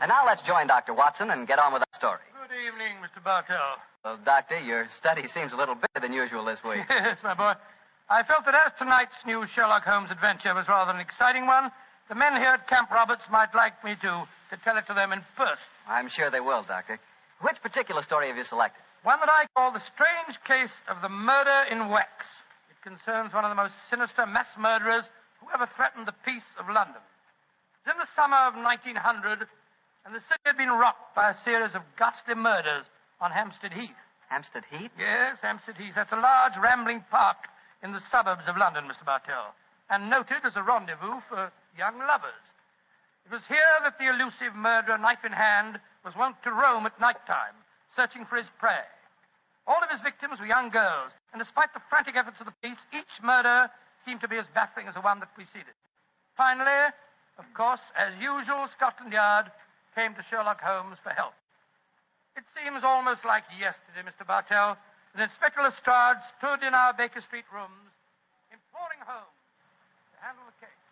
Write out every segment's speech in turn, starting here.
And now let's join Dr. Watson and get on with our story. Good evening, Mr. Bartell. Well, Doctor, your study seems a little bigger than usual this week. Yes, my boy. I felt that as tonight's new Sherlock Holmes adventure was rather an exciting one, the men here at Camp Roberts might like me to tell it to them in person. I'm sure they will, Doctor. Which particular story have you selected? One that I call The Strange Case of the Murder in Wax. It concerns one of the most sinister mass murderers who ever threatened the peace of London. It was in the summer of 1900, and the city had been rocked by a series of ghastly murders on Hampstead Heath. Hampstead Heath? Yes, Hampstead Heath. That's a large, rambling park in the suburbs of London, Mr. Bartell, and noted as a rendezvous for young lovers. It was here that the elusive murderer, knife in hand, was wont to roam at night time, searching for his prey. All of his victims were young girls, and despite the frantic efforts of the police, each murder seemed to be as baffling as the one that preceded. Finally, of course, as usual, Scotland Yard came to Sherlock Holmes for help. It seems almost like yesterday, Mr. Bartell, that Inspector Lestrade stood in our Baker Street rooms, imploring Holmes to handle the case.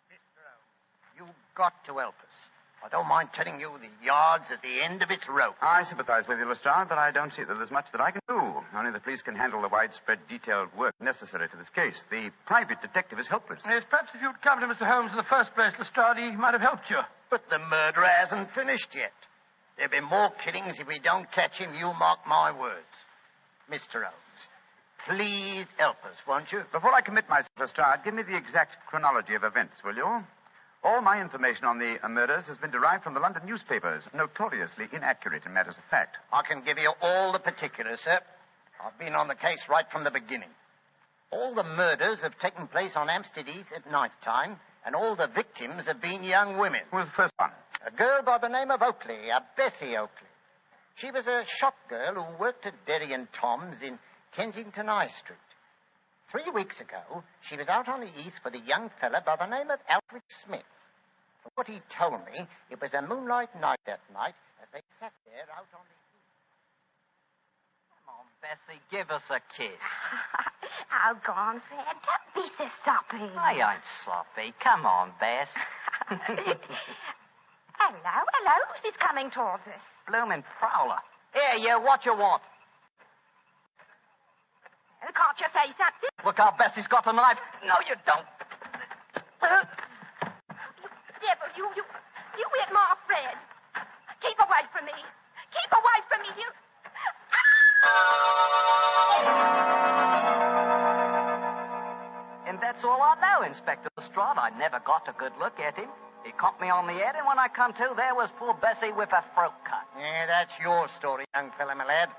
Mr. Holmes, you've got to help us. I don't mind telling you the yard's at the end of its rope. I sympathize with you, Lestrade, but I don't see that there's much that I can do. Only the police can handle the widespread, detailed work necessary to this case. The private detective is helpless. Yes, perhaps if you'd come to Mr. Holmes in the first place, Lestrade, he might have helped you. But the murderer hasn't finished yet. There'll be more killings if we don't catch him, you mark my words. Mr. Holmes, please help us, won't you? Before I commit myself, Lestrade, give me the exact chronology of events, will you? All my information on the murders has been derived from the London newspapers, notoriously inaccurate in matters of fact. I can give you all the particulars, sir. I've been on the case right from the beginning. All the murders have taken place on Hampstead Heath at night time, and all the victims have been young women. Who was the first one? A girl by the name of Oakley, Bessie Oakley. She was a shop girl who worked at Derry and Tom's in Kensington High Street. 3 weeks ago, she was out on the Heath with a young fella by the name of Alfred Smith. From what he told me, it was a moonlight night that night as they sat there out on the Heath. Come on, Bessie, give us a kiss. Oh, go on, Fred. Don't be so soppy. I ain't sloppy. Come on, Bess. Hello. Who's this coming towards us? Bloomin' prowler. Here, you, what you want? Can't you say something? Look how Bessie's got a knife. No, you don't. Devil, you hit my Fred. Keep away from me. Keep away from me, you. And that's all I know, Inspector Lestrade. I never got a good look at him. He caught me on the head, and when I come to, there was poor Bessie with her throat cut. Yeah, that's your story, young fella, my lad.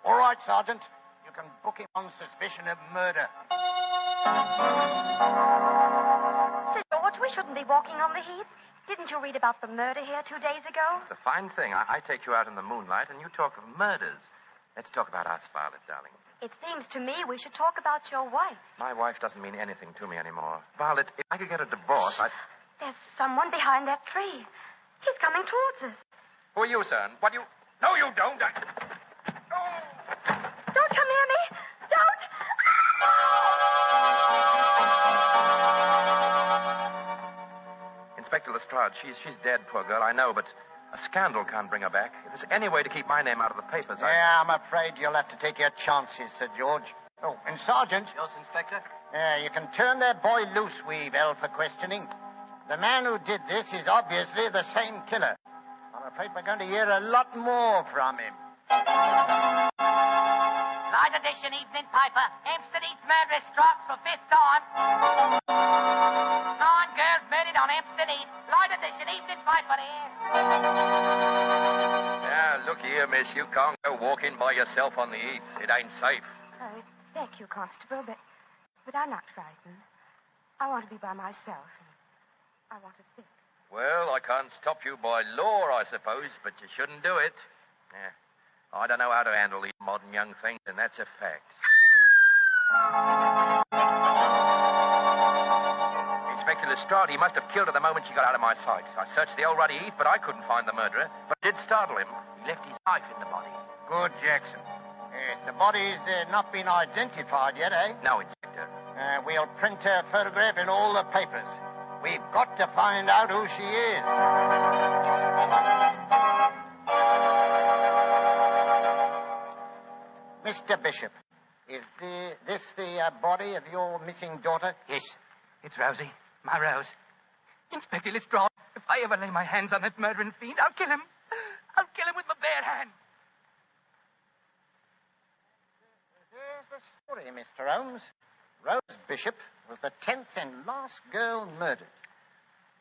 All right, Sergeant. You can book him on suspicion of murder. Sir George, we shouldn't be walking on the Heath. Didn't you read about the murder here 2 days ago? It's a fine thing. I take you out in the moonlight, and you talk of murders. Let's talk about us, Violet, darling. It seems to me we should talk about your wife. My wife doesn't mean anything to me anymore. Violet, if I could get a divorce, I'd... There's someone behind that tree. He's coming towards us. Who are you, son? What do you... No, you don't. Don't come near me. Don't. Inspector Lestrade, she's dead, poor girl, I know, but a scandal can't bring her back. If there's any way to keep my name out of the papers, Yeah, I'm afraid you'll have to take your chances, Sir George. Oh, and Sergeant... Yes, Inspector? You can turn that boy loose, we've held for questioning. The man who did this is obviously the same killer. I'm afraid we're going to hear a lot more from him. Light edition evening paper. Hampstead Heath murderess strikes for fifth time. 9 girls murdered on Hampstead Heath. Light edition evening paper here. Now, look here, miss. You can't go walking by yourself on the Heath. It ain't safe. Thank you, Constable, but I'm not frightened. I want to be by myself, and I want to think. Well, I can't stop you by law, I suppose, but you shouldn't do it. Yeah. I don't know how to handle these modern young things, and that's a fact. Inspector Lestrade, he must have killed her the moment she got out of my sight. I searched the old ruddy Heath, but I couldn't find the murderer. But it did startle him. He left his knife in the body. Good, Jackson. The body's not been identified yet, eh? No, Inspector. We'll print her photograph in all the papers. We've got to find out who she is. Mr. Bishop, is this the body of your missing daughter? Yes, it's Rosie, my Rose. Inspector Lestrade, if I ever lay my hands on that murdering fiend, I'll kill him. I'll kill him with my bare hand. There's the story, Mr. Holmes. Rose Bishop was the 10th and last girl murdered.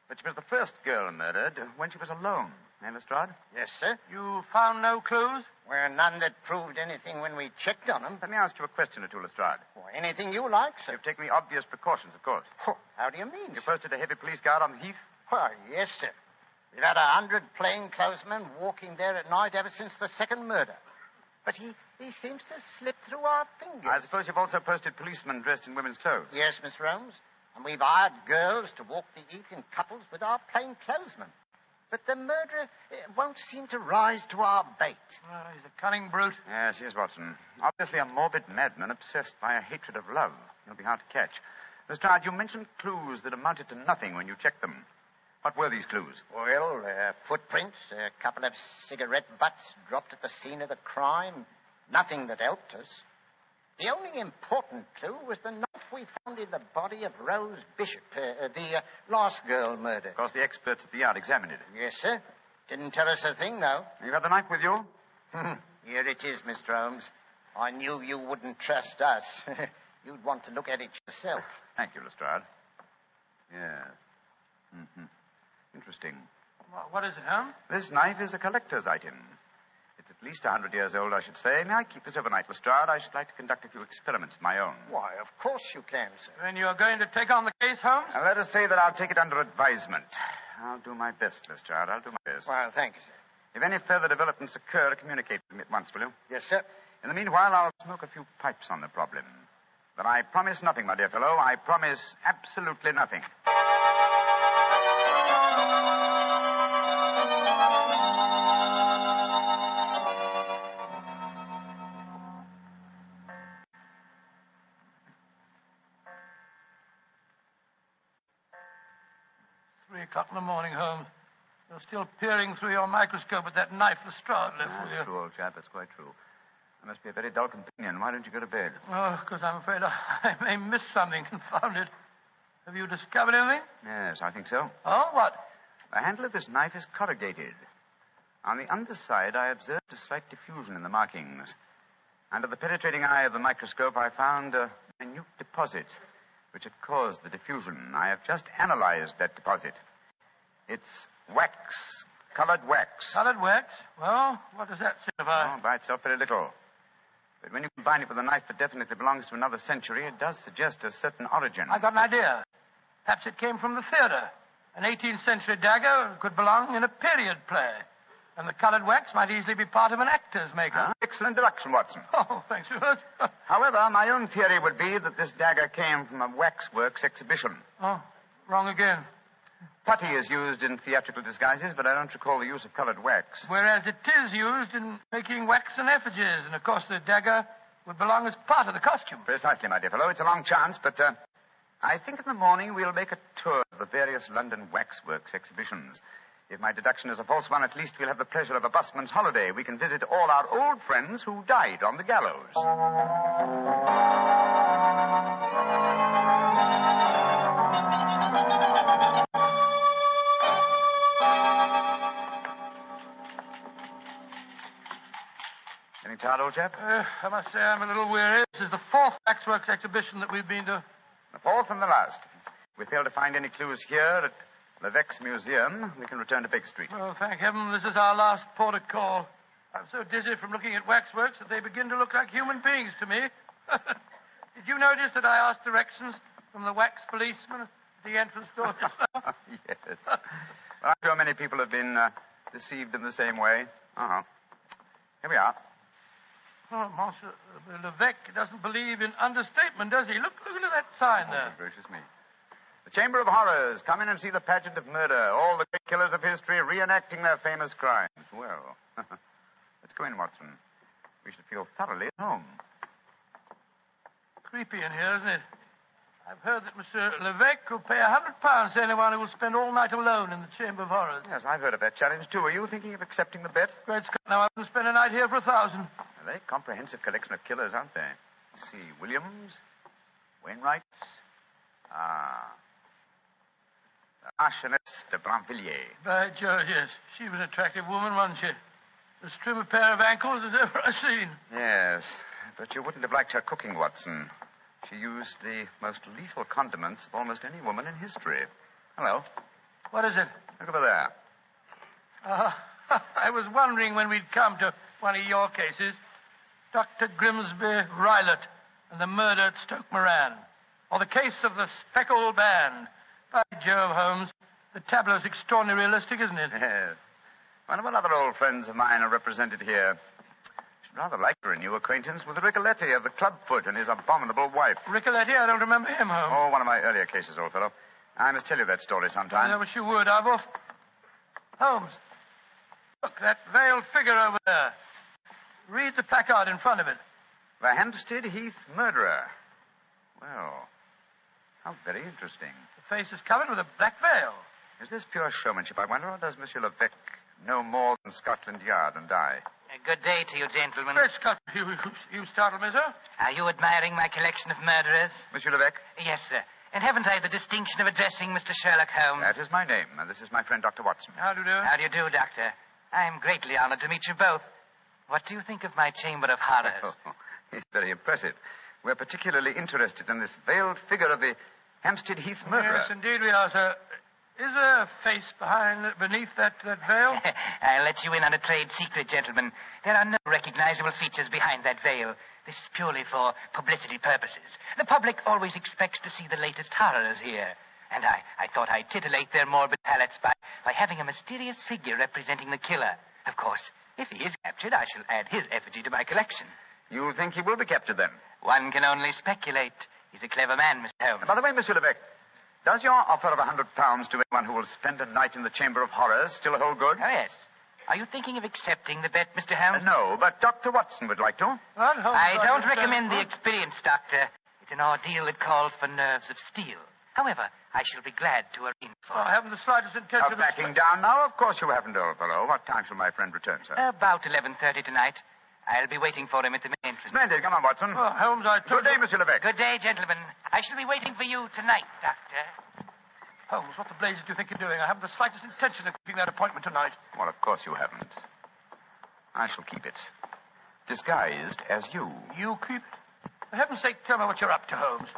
But she was the first girl murdered when she was alone. Eh, Lestrade? Yes, sir. You found no clues? Well, none that proved anything when we checked on them. Let me ask you a question or two, Lestrade. Well, anything you like, sir. You've taken the obvious precautions, of course. Oh, how do you mean, You sir? posted a heavy police guard on the heath? Well, yes, sir. We've had 100 plainclothesmen walking there at night ever since the second murder. But he seems to slip through our fingers. I suppose you've also posted policemen dressed in women's clothes. Yes, Mr. Holmes. And we've hired girls to walk the heath in couples with our plainclothesmen. But the murderer won't seem to rise to our bait. Oh, he's a cunning brute. Yes, he is, Watson. Obviously a morbid madman obsessed by a hatred of love. He'll be hard to catch. Lestrade, you mentioned clues that amounted to nothing when you checked them. What were these clues? Well, footprints, a couple of cigarette butts dropped at the scene of the crime. Nothing that helped us. The only important clue was the knife we found in the body of Rose Bishop, the last girl murdered. Of course, the experts at the yard examined it. Yes, sir. Didn't tell us a thing, though. You had the knife with you? Here it is, Mr. Holmes. I knew you wouldn't trust us. You'd want to look at it yourself. Thank you, Lestrade. Yes. Mm-hmm. Interesting. What is it, Holmes? This knife is a collector's item. It's at least 100 years old, I should say. May I keep this overnight, Lestrade? I should like to conduct a few experiments of my own. Why, of course you can, sir. Then you're going to take on the case, Holmes? Now, let us say that I'll take it under advisement. I'll do my best, Lestrade. I'll do my best. Well, thank you, sir. If any further developments occur, communicate with me at once, will you? Yes, sir. In the meanwhile, I'll smoke a few pipes on the problem. But I promise nothing, my dear fellow. I promise absolutely nothing. 3 o'clock in the morning, Holmes. You're still peering through your microscope at that knife Lestrade left with you. That's true, old chap. That's quite true. I must be a very dull companion. Why don't you go to bed? Oh, because I'm afraid I may miss something. Confound it. Have you discovered anything? Yes, I think so. Oh, what? The handle of this knife is corrugated. On the underside, I observed a slight diffusion in the markings. Under the penetrating eye of the microscope, I found a minute deposit which had caused the diffusion. I have just analyzed that deposit. It's wax, colored wax. Colored wax? Well, what does that signify? Oh, by itself, very little. But when you combine it with a knife that definitely belongs to another century, it does suggest a certain origin. I got an idea. Perhaps it came from the theater. An 18th century dagger could belong in a period play. And the colored wax might easily be part of an actor's makeup. Excellent deduction, Watson. Oh, thanks, Stuart. However, my own theory would be that this dagger came from a waxworks exhibition. Oh, wrong again. Putty is used in theatrical disguises, but I don't recall the use of colored wax. Whereas it is used in making waxen effigies. And, of course, the dagger would belong as part of the costume. Precisely, my dear fellow. It's a long chance, but I think in the morning we'll make a tour of the various London waxworks exhibitions. If my deduction is a false one, at least we'll have the pleasure of a busman's holiday. We can visit all our old friends who died on the gallows. Any tired, old chap? I must say I'm a little weary. This is the 4th waxworks exhibition that we've been to. The 4th and the last. If we fail to find any clues here at the Vex Museum, we can return to Baker Street. Oh, thank heaven this is our last port of call. I'm so dizzy from looking at waxworks that they begin to look like human beings to me. Did you notice that I asked directions from the wax policeman at the entrance door just now? Yes. Well, I'm sure many people have been deceived in the same way. Uh-huh. Here we are. Oh, Monsieur Levesque doesn't believe in understatement, does he? Look at that sign there. Oh, gracious me. The Chamber of Horrors. Come in and see the pageant of murder. All the great killers of history reenacting their famous crimes. Well, let's go in, Watson. We should feel thoroughly at home. Creepy in here, isn't it? I've heard that Monsieur Levesque will pay £100 to anyone who will spend all night alone in the Chamber of Horrors. Yes, I've heard of that challenge, too. Are you thinking of accepting the bet? Great Scott, now I can spend a night here for 1,000. A very comprehensive collection of killers, aren't they? Let's see. Williams, Wainwright. Marchioness de Brinvilliers. By George, yes. She was an attractive woman, wasn't she? As trim a pair of ankles as ever I've seen. Yes, but you wouldn't have liked her cooking, Watson. She used the most lethal condiments of almost any woman in history. Hello. What is it? Look over there. I was wondering when we'd come to one of your cases. Dr. Grimsby Rylott and the murder at Stoke Moran. Or the case of the Speckled Band. By Jove, Holmes, the tableau's extraordinarily realistic, isn't it? Yes. One other old friends of mine are represented here. Should rather like to renew acquaintance with Ricoletti of the Clubfoot and his abominable wife. Ricoletti? I don't remember him, Holmes. Oh, one of my earlier cases, old fellow. I must tell you that story sometime. I wish you would. Holmes, look, that veiled figure over there. Read the placard in front of it. The Hampstead Heath murderer. Well, how very interesting. The face is covered with a black veil. Is this pure showmanship, I wonder, or does Monsieur Levesque know more than Scotland Yard and I? Good day to you, gentlemen. Great Scott, you startled me, sir. Are you admiring my collection of murderers? Monsieur Levesque? Yes, sir. And haven't I the distinction of addressing Mr. Sherlock Holmes? That is my name, and this is my friend, Dr. Watson. How do you do? How do you do, Doctor? I'm greatly honored to meet you both. What do you think of my Chamber of Horrors? It's very impressive. We're particularly interested in this veiled figure of the Hampstead Heath murderer. Yes, indeed we are, sir. Is there a face beneath that veil? I'll let you in on a trade secret, gentlemen. There are no recognizable features behind that veil. This is purely for publicity purposes. The public always expects to see the latest horrors here. And I thought I'd titillate their morbid palates by having a mysterious figure representing the killer. Of course, if he is captured, I shall add his effigy to my collection. You think he will be captured, then? One can only speculate. He's a clever man, Mr. Holmes. By the way, Monsieur Levesque, does your offer of £100 to anyone who will spend a night in the Chamber of Horrors still hold good? Oh, yes. Are you thinking of accepting the bet, Mr. Holmes? No, but Dr. Watson would like to. Well, Holmes, I don't recommend the experience, Doctor. It's an ordeal that calls for nerves of steel. However, I shall be glad to arrange for I haven't the slightest intention of backing down now? Of course you haven't, old fellow. What time shall my friend return, sir? About 11:30 tonight. I'll be waiting for him at the main entrance. Splendid. Come on, Watson. Oh, Holmes, I told Good day, you... Monsieur Levesque. Good day, gentlemen. I shall be waiting for you tonight, Doctor. Holmes, what the blazes do you think you're doing? I haven't the slightest intention of keeping that appointment tonight. Well, of course you haven't. I shall keep it. Disguised as you. You keep it? For heaven's sake, tell me what you're up to, Holmes.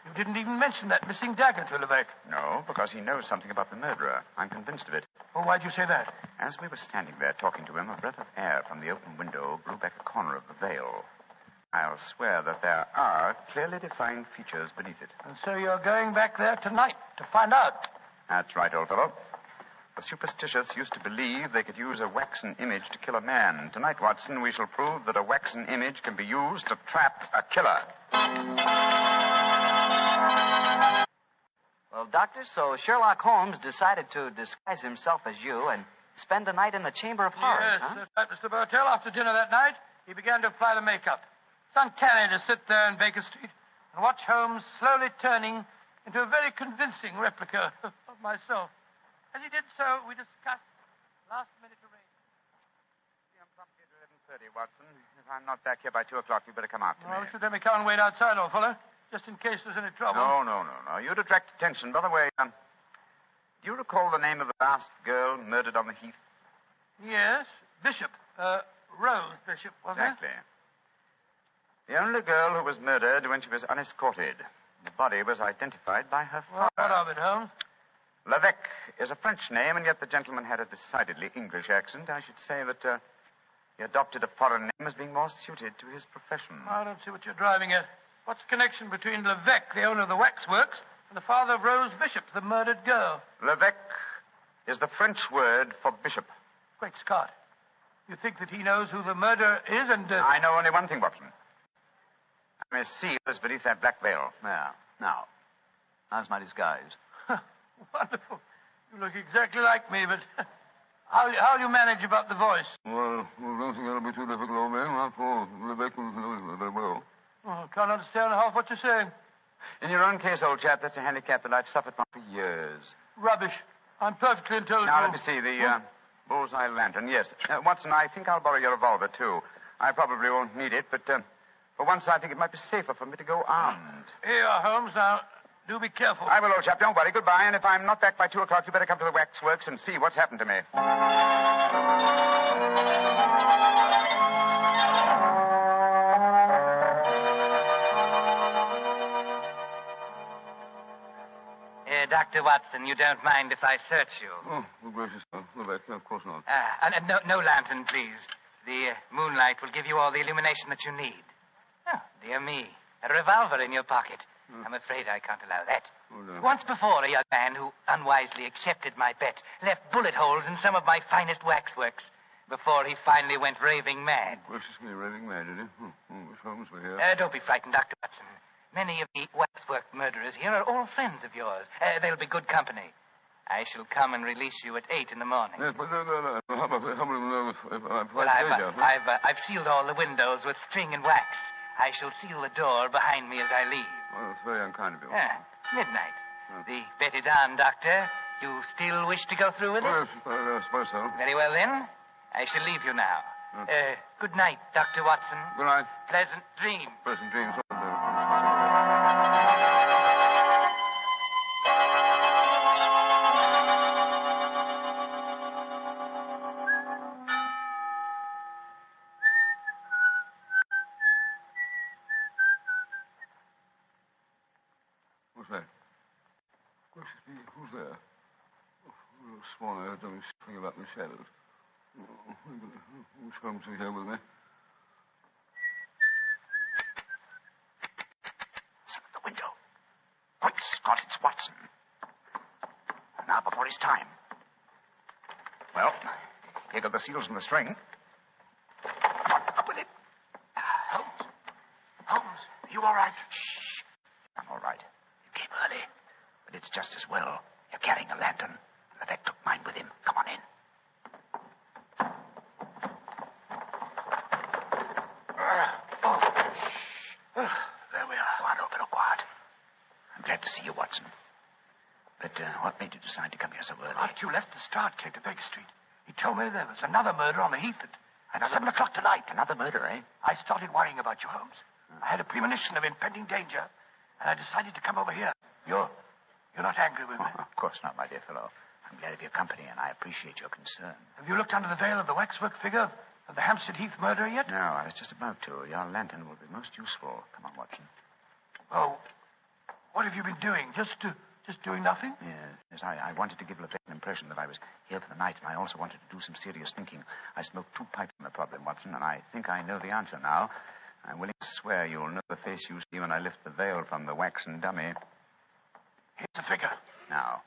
You didn't even mention that missing dagger to Levesque. No, because he knows something about the murderer. I'm convinced of it. Well, why'd you say that? As we were standing there talking to him, a breath of air from the open window blew back a corner of the veil. I'll swear that there are clearly defined features beneath it. And so you're going back there tonight to find out. That's right, old fellow. The superstitious used to believe they could use a waxen image to kill a man. Tonight, Watson, we shall prove that a waxen image can be used to trap a killer. Well, Doctor, so Sherlock Holmes decided to disguise himself as you and spend a night in the Chamber of Horrors, Yes, huh? that's right, Mr. Bartell. After dinner that night, he began to apply the makeup. It's uncanny to sit there in Baker Street and watch Holmes slowly turning into a very convincing replica of myself. As he did so, we discussed last-minute arrangements. I'm promptly at 11:30, Watson. If I'm not back here by 2 o'clock, you better come after Well, me. should let me come and wait outside, old fellow, just in case there's any trouble. No. You'd attract attention. By the way, do you recall the name of the last girl murdered on the Heath? Yes, Bishop. Rose Bishop, wasn't Exactly. The only girl who was murdered when she was unescorted. The body was identified by her it? Well, father. what of it, Holmes? Levesque is a French name, and yet the gentleman had a decidedly English accent. I should say that he adopted a foreign name as being more suited to his profession. I don't see what you're driving at. What's the connection between Levesque, the owner of the waxworks, and the father of Rose Bishop, the murdered girl? Levesque is the French word for bishop. Great Scott. You think that he knows who the murderer is and... I know only one thing, Watson. Miss seal is beneath that black veil. There. Now, how's my disguise? Wonderful. You look exactly like me, but how do you manage about the voice? Well, I don't think that'll be too difficult, old man. After all, Rebecca knows very well. Oh, I can't understand half what you're saying. In your own case, old chap, that's a handicap that I've suffered from for years. Rubbish. I'm perfectly intelligent. Now, let me see. The bullseye lantern, yes. Watson, I think I'll borrow your revolver, too. I probably won't need it, but for once I think it might be safer for me to go armed. Here, Holmes. Now, do be careful. I will, old chap. Don't worry. Goodbye. And if I'm not back by 2 o'clock, you better come to the waxworks and see what's happened to me. Dr. Watson, you don't mind if I search you? Oh, gracious, no. No, of course not. No lantern, please. The moonlight will give you all the illumination that you need. Oh, dear me. A revolver in your pocket. I'm afraid I can't allow that. Oh, no. Once before, a young man who unwisely accepted my bet left bullet holes in some of my finest waxworks before he finally went raving mad. Gracious me, raving mad, did he? Miss Holmes, we're here. Don't be frightened, Dr. Watson. Many of the waxwork murderers here are all friends of yours. They'll be good company. I shall come and release you at 8 in the morning. Yes, but no. How about if I'm Well, I've sealed all the windows with string and wax. I shall seal the door behind me as I leave. Well, it's very unkind of you. Midnight. The bet is on, Doctor. You still wish to go through with it? Well, I suppose so. Very well, then. I shall leave you now. Good night, Dr. Watson. Good night. Pleasant dreams. Pleasant dreams. What's that? Gracious me, who's there? I was sworn I heard something sniffing about in the shadows. Who's Holmes here with me? Listen at the window. Great Scott, it's Watson. Now before his time. Well, here go the seals and the string. Come on, up with it. Holmes? Holmes, are you all right? Shh. I'm all right. You came early. But it's just as well. You're carrying a lantern. Levesque took mine with him. Come on in. There we are. Go on, open or quiet. I'm glad to see you, Watson. But what made you decide to come here so early? After you left the start, came to Baker Street. He told me there was another murder on the Heath at 7 o'clock tonight. Another murder, eh? I started worrying about you, Holmes. I had a premonition of impending danger, and I decided to come over here. You're not angry with me? Oh, of course not, my dear fellow. I'm glad of your company, and I appreciate your concern. Have you looked under the veil of the waxwork figure of the Hampstead Heath murderer yet? No, I was just about to. Your lantern will be most useful. Come on, Watson. Oh, what have you been doing? Just doing nothing? Yes, I wanted to give Levesque an impression that I was here for the night, and I also wanted to do some serious thinking. I smoked 2 pipes on the problem, Watson, and I think I know the answer now. I'm willing to swear you'll know the face you see when I lift the veil from the waxen dummy. Here's the figure. Now,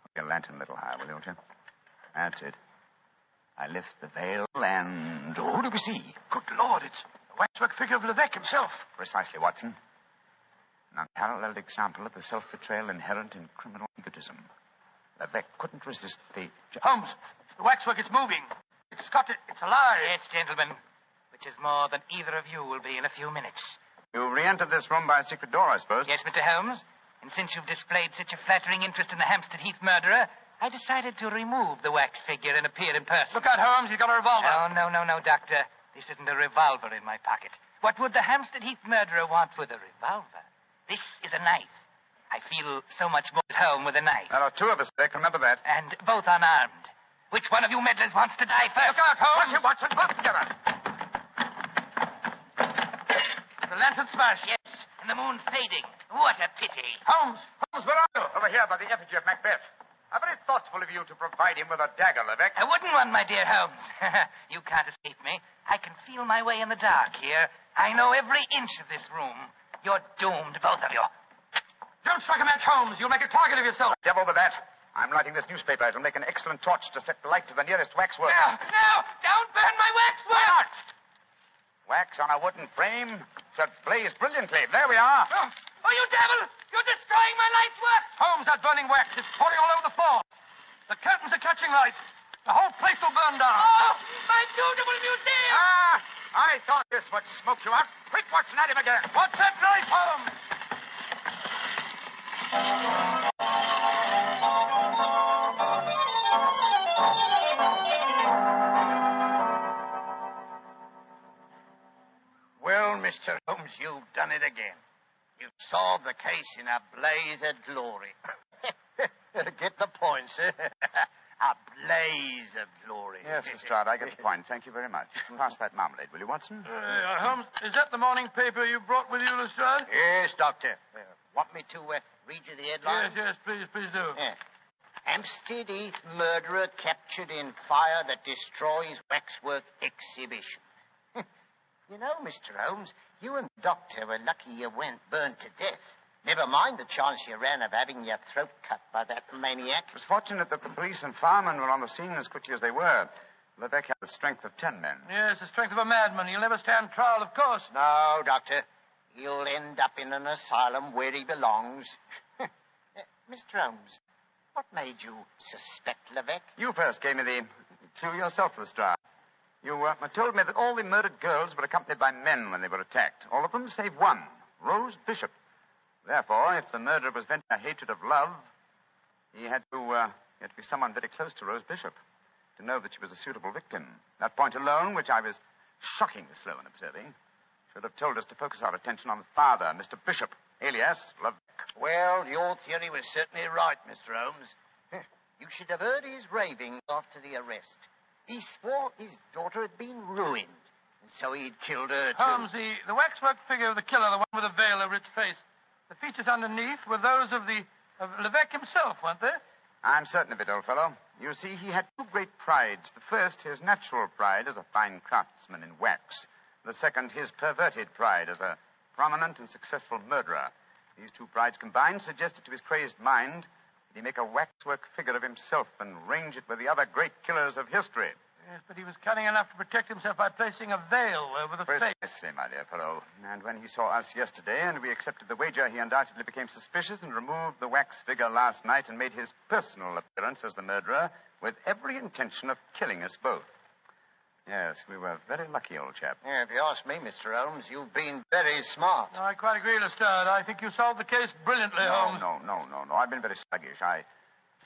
hold your lantern a little higher, will you, won't you? That's it. I lift the veil, and who do we see? Good Lord, it's the waxwork figure of Levesque himself. Precisely, Watson. An unparalleled example of the self-betrayal inherent in criminal egotism. Levesque couldn't resist the... Holmes, the waxwork is moving. It's alive. Yes, gentlemen. Which is more than either of you will be in a few minutes. You re-entered this room by a secret door, I suppose? Yes, Mr. Holmes. And since you've displayed such a flattering interest in the Hampstead Heath murderer, I decided to remove the wax figure and appear in person. Look out, Holmes. He's got a revolver. Oh, no, Doctor. This isn't a revolver in my pocket. What would the Hampstead Heath murderer want with a revolver? This is a knife. I feel so much more at home with a knife. There are 2 of us, Beck. Remember that. And both unarmed. Which one of you meddlers wants to die first? Look out, Holmes. Watson, close together. The lantern smashed. Yes, and the moon's fading. What a pity. Holmes, where are you? Over here by the effigy of Macbeth. How very thoughtful of you to provide him with a dagger, Levesque. A wooden one, my dear Holmes. You can't escape me. I can feel my way in the dark here. I know every inch of this room. You're doomed, both of you. Don't strike a match, Holmes. You'll make a target of yourself. Devil with that. I'm lighting this newspaper. It'll make an excellent torch to set light to the nearest waxwork. No! Don't burn my waxwork! Why not? Wax on a wooden frame should blaze brilliantly. There we are. Oh, you devil! You're destroying my life's work! Holmes, that burning wax is pouring all over the floor. The curtains are catching light. The whole place will burn down. Oh, my beautiful museum! I thought this would smoke you out. Quick, Watson, at him again. What's that knife, Holmes? Holmes, you've done it again. You've solved the case in a blaze of glory. Get the point, sir? A blaze of glory. Yes, Lestrade, I get the point. Thank you very much. Pass that marmalade, will you, Watson? Holmes, is that the morning paper you brought with you, Lestrade? Yes, Doctor. Want me to read you the headlines? Yes, please do. Yeah. Hampstead Heath murderer captured in fire that destroys waxwork exhibition. You know, Mr. Holmes, you and the doctor were lucky you weren't burned to death. Never mind the chance you ran of having your throat cut by that maniac. It was fortunate that the police and firemen were on the scene as quickly as they were. Lebec had the strength of 10 men. Yes, the strength of a madman. He'll never stand trial, of course. No, Doctor. He'll end up in an asylum where he belongs. Mr. Holmes, what made you suspect Lebec? You first gave me the clue yourself, Lestrade. You told me that all the murdered girls were accompanied by men when they were attacked. All of them save one, Rose Bishop. Therefore, if the murderer was venting a hatred of love, he had to be someone very close to Rose Bishop to know that she was a suitable victim. That point alone, which I was shockingly slow in observing, should have told us to focus our attention on the father, Mr. Bishop, alias Lebec. Well, your theory was certainly right, Mr. Holmes. You should have heard his raving after the arrest. He swore his daughter had been ruined, and so he'd killed her, too. Holmes, the waxwork figure of the killer, the one with the veil over its face, the features underneath were those of Lebec himself, weren't they? I'm certain of it, old fellow. You see, he had two great prides. The first, his natural pride as a fine craftsman in wax. The second, his perverted pride as a prominent and successful murderer. These two prides combined suggested to his crazed mind that he make a waxwork figure of himself and range it with the other great killers of history. Yes, but he was cunning enough to protect himself by placing a veil over the face. Precisely, my dear fellow. And when he saw us yesterday and we accepted the wager, he undoubtedly became suspicious and removed the wax figure last night and made his personal appearance as the murderer with every intention of killing us both. Yes, we were very lucky, old chap. Yeah, if you ask me, Mr. Holmes, you've been very smart. No, I quite agree, Lestrade. I think you solved the case brilliantly, Holmes. No. I've been very sluggish. I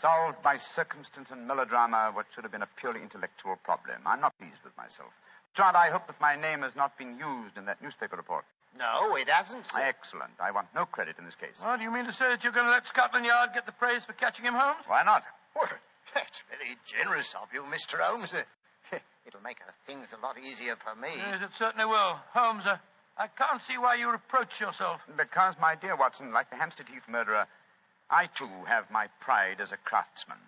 solved by circumstance and melodrama what should have been a purely intellectual problem. I'm not pleased with myself. Lestrade, I hope that my name has not been used in that newspaper report. No, it hasn't, sir. Excellent. I want no credit in this case. Oh, do you mean to say that you're going to let Scotland Yard get the praise for catching him, Holmes? Why not? Well, that's very generous of you, Mr. Holmes. It'll make things a lot easier for me. Yes, it certainly will. Holmes, I can't see why you reproach yourself. Because, my dear Watson, like the Hampstead Heath murderer, I, too, have my pride as a craftsman.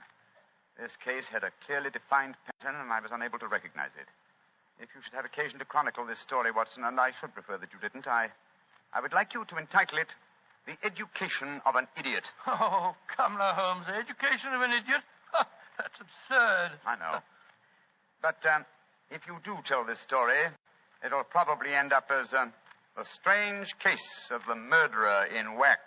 This case had a clearly defined pattern, and I was unable to recognize it. If you should have occasion to chronicle this story, Watson, and I should prefer that you didn't, I would like you to entitle it The Education of an Idiot. Oh, come now, Holmes. The education of an idiot? That's absurd. I know. But if you do tell this story, it'll probably end up as The Strange Case of the Murderer in Wax.